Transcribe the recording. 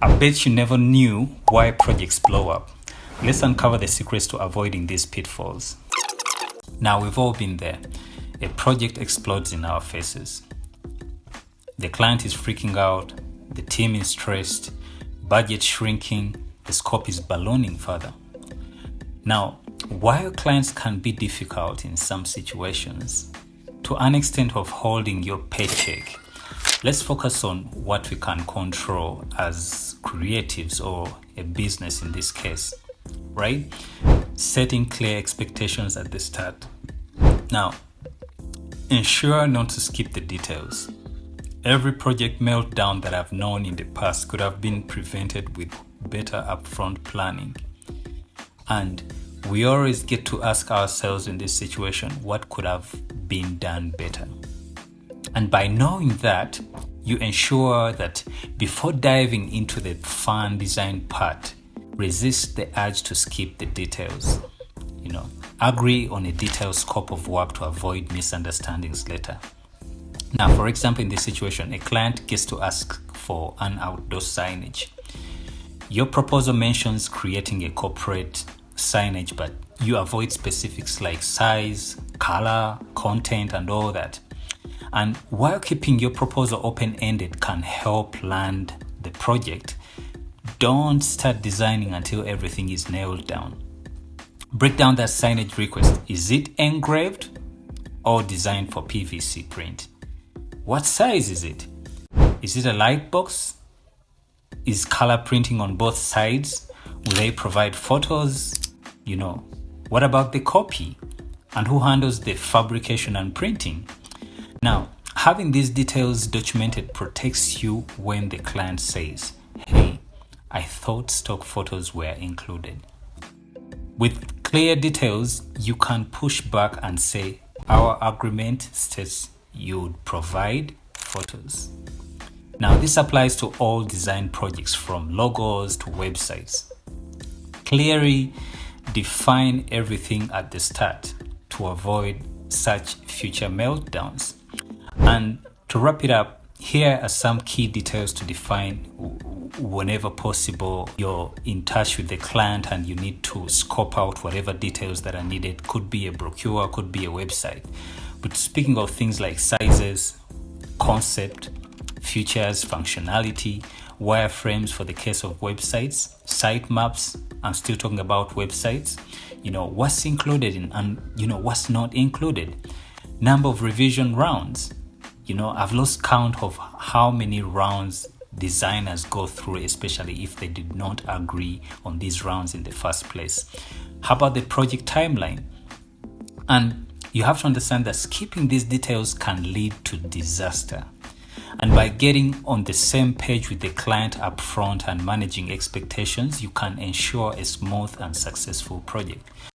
I bet you never knew why projects blow up. Let's uncover the secrets to avoiding these pitfalls. Now, we've all been there. A project explodes in our faces. The client is freaking out, the team is stressed, budget shrinking, the scope is ballooning further. Now, while clients can be difficult in some situations, to an extent of holding your paycheck, let's focus on what we can control as creatives or a business in this case, right? Setting clear expectations at the start. Now, ensure not to skip the details. Every project meltdown that I've known in the past could have been prevented with better upfront planning. And we always get to ask ourselves in this situation, what could have been done better? And by knowing that, you ensure that before diving into the fun design part, resist the urge to skip the details. Agree on a detailed scope of work to avoid misunderstandings later. Now, for example, in this situation, a client gets to ask for an outdoor signage. Your proposal mentions creating a corporate signage, but you avoid specifics like size, color, content, and all that. And while keeping your proposal open-ended can help land the project, don't start designing until everything is nailed down. Break down that signage request. Is it engraved or designed for PVC print? What size is it? Is it a light box? Is color printing on both sides? Will they provide photos? What about the copy? And who handles the fabrication and printing? Now, having these details documented protects you when the client says, "Hey, I thought stock photos were included." With clear details, you can push back and say, "Our agreement states you would provide photos." Now, this applies to all design projects from logos to websites. Clearly define everything at the start to avoid such future meltdowns. And to wrap it up, here are some key details to define whenever possible you're in touch with the client and you need to scope out whatever details that are needed. Could be a brochure, could be a website. But speaking of things like sizes, concept, features, functionality, wireframes for the case of websites, sitemaps, I'm still talking about websites, what's included and what's not included. Number of revision rounds. I've lost count of how many rounds designers go through, especially if they did not agree on these rounds in the first place. How about the project timeline? And you have to understand that skipping these details can lead to disaster. And by getting on the same page with the client upfront and managing expectations, you can ensure a smooth and successful project.